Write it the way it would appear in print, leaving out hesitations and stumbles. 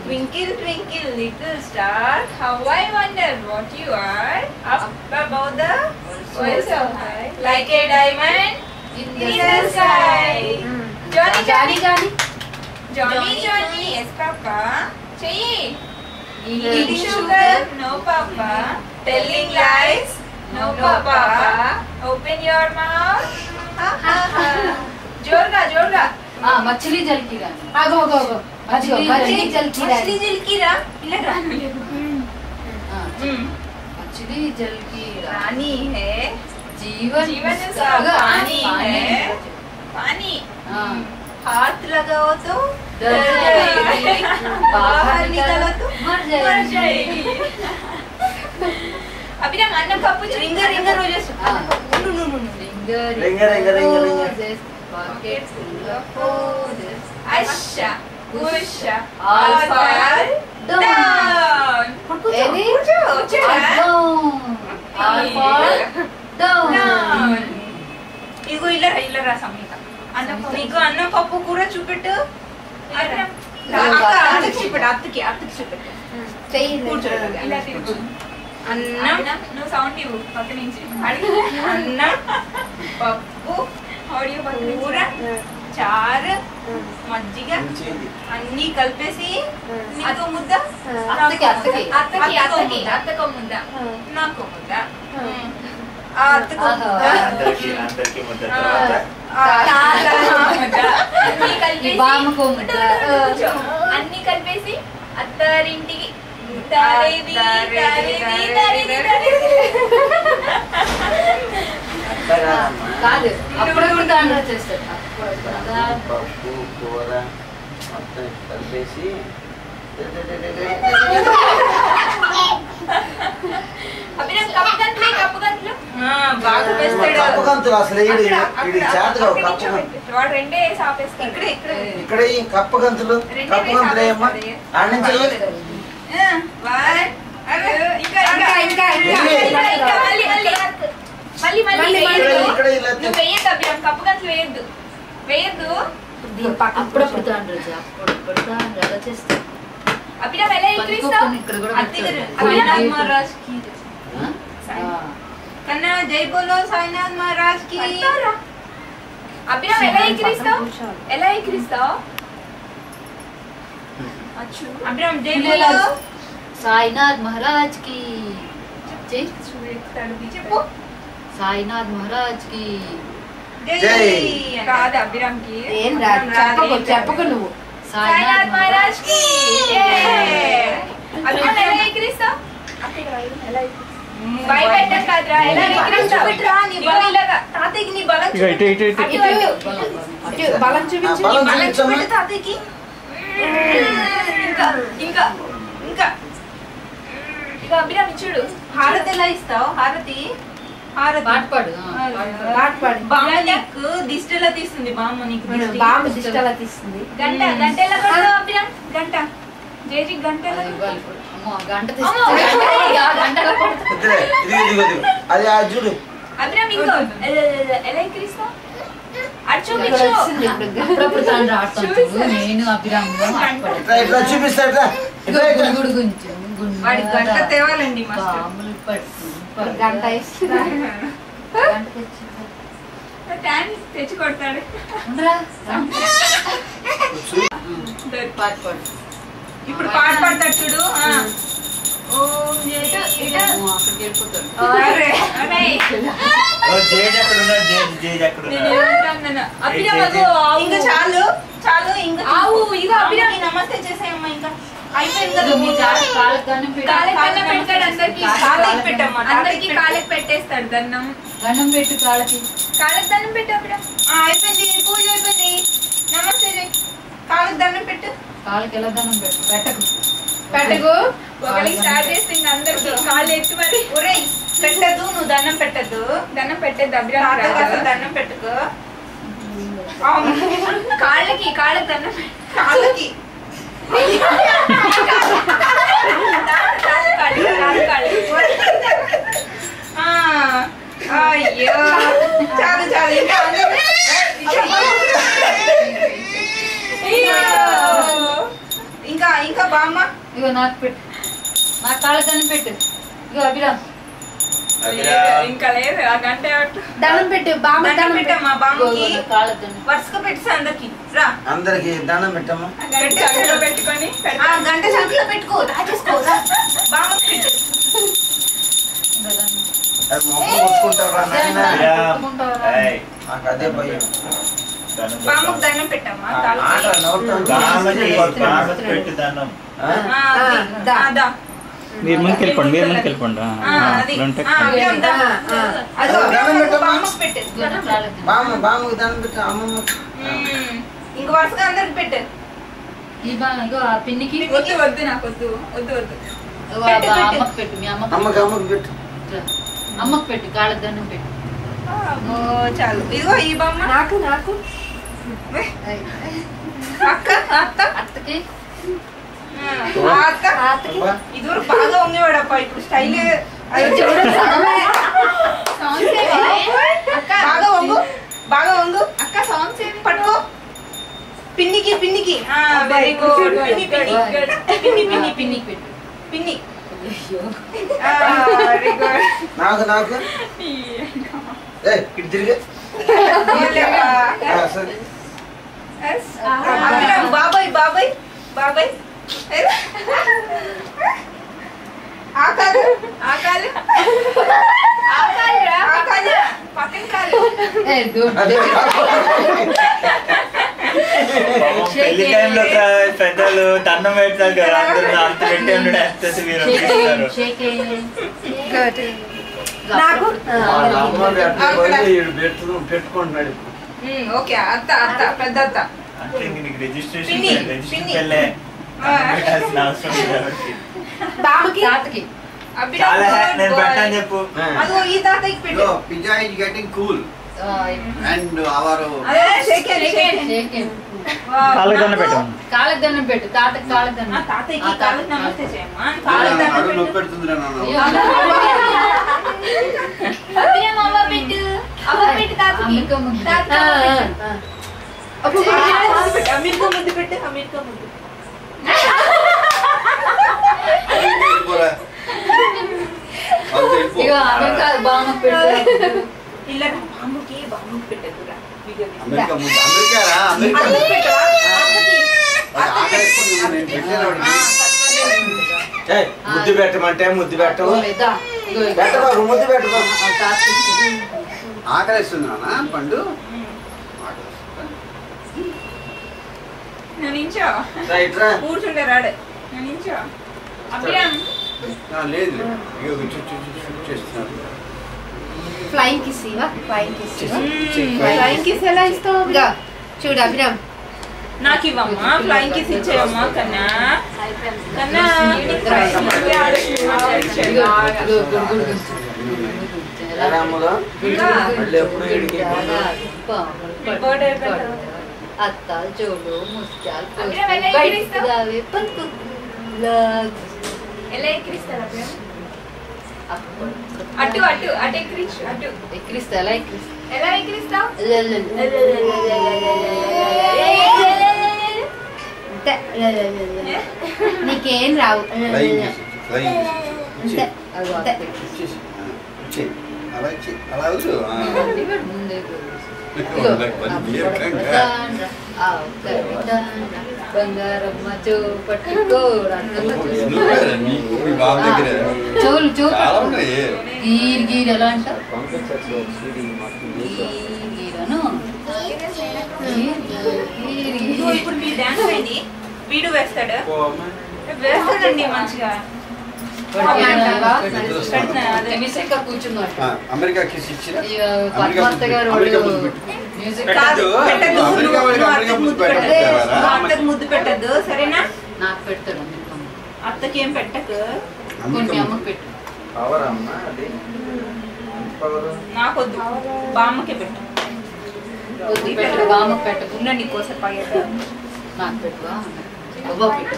Twinkle, twinkle, little star, how I wonder what you are. Up above the world so high, like a diamond in the sky. Johnny, Johnny, Johnny. Johnny, Johnny, yes, Papa. Chahi. Eating sugar, no, Papa. Telling lies, no, Papa. Open your mouth. Ha ha ha. जोरगा जोरगा मछली जल की रानी आगो आगो आगो मछली जल की रानी मछली जल की रानी है जीवन जीवन का पानी है पानी हाथ लगाओ तो डर जाएगी बाहर निकालो तो मर जाएगी अभी ना अन्ना कप्पू रिंगर रिंगर हो जाए ringer Bucket full of roses. Asha, Usha, all fall down. Any? All fall down. ఇగో ఇలా ఇలా రా సమీత అన్న నీకు అన్న పప్పు కూర చూపెట్టు అత్తకి చూపెట్టు అత్తకి చూపెట్టు ఇలా తిరుగు అన్నం నువ్వు సౌండ్ ఇవ్వు పక్క నుంచి అన్నం పప్పు కూర చారు మజ్జిగ అన్ని కలిపేసి నీకు ముద్ద అత్తకో ముద్ద నాకు ముద్ద అన్ని కలిపేసి అత్తారింటికి కాదు అప్పుడప్పుడు దాంట్లో చేస్తారు పప్పు కూర మొత్తం కలిపేసి కప్పు గంతులు అసలు ఇక్కడ కప్పు గంతులు ఏమ్మా ఆడ నుంచి కప్పు గంతులు వేయద్దు వేయద్దు అప్పుడప్పుడు దాంట్లో అప్పుడప్పుడు దాంట్లో అలా చేస్తారు అభిరామ్ ఎలా ఎక్కిరిస్తావు సాయినాథ్ महाराज की కన్నా జై బోలో సాయినాథ్ महाराज की అభిరామ్ ఎలా ఎక్కిరిస్తావు అభిరామ్ జై బోలో సాయినాథ్ महाराज की జై చెప్పు సాయినాథ్ महाराज की జై కాదు అభిరామ్ కి ఏం చెప్పకు నువ్వు సాయినాథ్ महाराज की అభిరామ్ ఎలా ఎక్కిరిస్తావు భయపెట్టం కాదురా ఎలా ఎక్కిరిస్తావు తాతయ్యకి నీ బలం బలం చూపించు తాతయ్యకి ఇంకా ఇంకా ఇంకా ఇక అభిరామ్ చూడు హారతి ఎలా ఇస్తావు హారతి బామ్మ నీకు దిష్టి ఎలా తీస్తుంది బామ్మ నీకు దిష్టి ఎలా తీస్తుంది గంట గంట ఎలా కొడతావు అభిరామ్ గంట జేజీ గంట ఎలా అది చూడు అభిరామ్ ఇంకో ఎలా ఎక్కిరిస్తావు అటు చూపించు నేను అభిరామ్ ఇట్లా చూపిస్తా వాడి గంట తేవాలండి గంట తెచ్చి కొడతాడు ఇప్పుడు పాట పాడతాడు చూడు ఇంకా చాలు చాలు ఇంకా అభిరామ్ నమస్తే చేసేయమ్మా ఇంకా అందరికి కాళ్ళకి పెట్టేస్తాడు దండం దండం పెట్టు కాళ్ళకి దండం పెట్టు అయిపోయింది పూజ అయిపోయింది నమస్తే కాళ్ళకి దండం పెట్టు కాళ్ళకి ఎలా దండం పెట్టు పెట్టకు ఒకరికి స్టార్ట్ చేస్తుంది అందరికి కాళ్ళు ఎత్తు మరి ఒరే పెట్టద్దు నువ్వు దండం పెట్టద్దు అభిరామ్ దండం పెట్టుకో కాళ్ళకి దండం కాళ్ళకి అయ్యో చాలు చాలు ఇంకా ఇంకా బామ్మ ఇగో నాకు పెట్టు, నా కాళ్ళకని పెట్టు. ఇగో అభిరామ్ ఇంకా లేదు ఆ గంట దండం పెట్టు బామ్మ, దండం పెట్టు. పెట్టమ్మా బామ్మకి కాళ్ళకని వరుసగా పెట్టేసి అందరికి రా అందరికి దండం పెట్టమ్మా. పెట్టుకొని ఆ గంట సంఖ్యలో పెట్టుకో, దాచేసుకో. బామ్మ పెట్టు. అది మొక్క కొట్టుకుంటారా నాయన? నాకు అదే భయం. బామ్మకు దండం పెట్టమ్మా. ఆట నవ్వుతాను. పెట్టు దండం. దా మీరు ముందుకు వెళ్ళిపోండి, మీరు ముందుకు వెళ్ళిపోండి. బామ్మకు పెట్టు. బామ్మకు దండం పెట్టు, అమ్మమ్మకు. ఇంక వరుసగా అందరికి పెట్టు. ఇగో ఆ పిన్నికి వద్దు వద్దు నాకు వద్దు వద్దు వద్దు. ఇగో ఆ అమ్మకు పెట్టు, మీ అమ్మకు అమ్మకు పెట్టు. అమ్మకు పెట్టు, కాళ్ళకి దండం పెట్టు. చాలు. ఇదిగో ఈ బొమ్మ నాకు నాకు అక్క అత్త అత్తకి అత్త ఇది బాగా వంగేవాడప్ప ఇప్పుడు స్టైల్ బాగా వంగు బాగా వంగు అక్క సాంగ్స్ పట్టుకో. పిన్నికి పిన్నికి వెరీ గుడ్. పిన్ని పిన్ని పిన్ని పిన్ని పిన్ని పెట్టు. పిన్ని వెరీ గుడ్. నాకు నాకు ఇటు తిరిగి సరే. బాబాయ్ బాబాయ్ బాబాయ్ ఆకాలు ఆకాలు ఆకాలు పక్కన కాలు. పెళ్లి టైంలో పెద్దలు దండం పెడతారు కదా, అందరూ అంత పెట్టే ఉండడు ఎక్సెస్ మీరు నాకు పెట్టుకుంటున్నాడు. ఓకే అత్త అత్త పెద్ద అత్త. అంటే నీకు రిజిస్ట్రేషన్ పిన్ని, రిజిస్ట్రేషన్ పిన్ని. పెళ్ళే అవసరం లేదు కాబట్టి. బామ్మకి తాతకి చాలా నేను పెట్టని చెప్పు. అదిగో ఈ తాతకి పెట్టు. Pizza is getting cool and our అదే shake hand, shake hand. కాళ్ళకి దండం పెట్టు. కాళ్ళకి దండం పెట్టు, తాతకి కాళ్ళకి దండం. తాతయ్యకి కాళ్ళకి నమస్తే చేయమ్మా. కాళ్ళకి దండం నడు పెట్టు. నొప్పి పెడుతుందిరా నాన్న. అవ్వ పెట్టు. అవ్వ పెట్టు తాతకి. అమ్మిక ముందు. అమీర్కో ముద్దు పెట్టు. అమీర్కో ముద్దు. వెళ్ళిపోరా. వాళ్ళతో వెళ్ళిపో. ఇగో అమ్మ కాదు, బామ్మకు పెట్టు. ఇలా బాంబుకి బాంబుకి పెట్టకురా. అమెరికా ముందు అమెరికా రా అమెరికా అత్తకి పెట్టవా? అత్తకి. వాడు ఆకలేసుకొని నేను పెట్టాను వాడికి. ముద్దు పెట్టమంటే ముద్దు పెట్టవు. లేదా ఇగో ఇగో. పెట్టబాబు ముద్దు పెట్టబాబు. ఆ తాతకి ఇచ్చి. ఆకలేస్తుంది నాన్న పండు. నువ్వు నించో. రైట్ రా. కూర్చుంటే రాడు. నువ్వు నించో. అభిరామ్ లేదు ఇగో షూట్ చేస్తున్నారు. ఫ్లైంగ్ కిస్ ఇవా, flying kiss. Flying flying kiss ఎలా ఇస్తావు? ఇగో చూడు అభిరామ్, నాకు ఇవ్వమ్మా. ఫ్లైంగ్ కిస్ ఇచ్చేయమ్మా కన్నా. కన్నా ఇగో ఇగో గుడు గుడు. రాములు మళ్ళీ ఎప్పుడు ఇడికి అత్తాలు చూడు ముత్యాలు అభిరామ్ ఎలా ఎక్కిరిస్తావు? బయటకు పట్టుకు ఎలా ఎక్కిరిస్తారు అభిరామ్? అటు అటు అటు ఎక్కిరించు. అటు ఎక్కిరిస్తా, ఎలా ఎక్కిరిస్తా? ఎలా ఎక్కిరిస్తావు? అంతే. నీకేం రావు. ఫ్లయింగ్ ఫ్లయింగ్ అంతే అంతే. అలా అలా వద్దు. ముందే బంగారమ్మ చూ పట్టుకోరా మీ బాబు దగ్గర చోలు చోలు చాలా ఉన్నాయి. గీర్ గీర్ ఎలా అంటావు? గీరను ఇదిగో ఇప్పుడు మీ డాన్స్ వేయండి. వీడు వేస్తాడు. వేస్తాడండి మంచిగా. మిస్సెక్క కూర్చున్నాడు. అమెరికా కిస్ ఇచ్చిరా పద్మావతి గారు అమెరికా ముందు పెట్టు. మ్యూజిక్ కాదు, పెట్టద్దు. అమెరికా వాళ్ళకి నువ్వు అమెరికా అత్తకి ముద్దు ముద్దు పెట్టద్దు. పెట్టారా? నువ్వు అత్తకి ముద్దు పెట్టద్దు, సరేనా? నాకు పెడతాడు. అత్తకి ఏం పెట్టకు. కొన్ని అమ్మకి పెట్టు. పవర్ అమ్మా అది పవర్. నాకొద్దు, బామ్మకే పెట్టు. వద్దు పెట్టు, బామ్మకి పెట్టకు. ఉండండి కోసేపు ఆగేద్దాం. నాకు పెట్టువా, పెట్టు.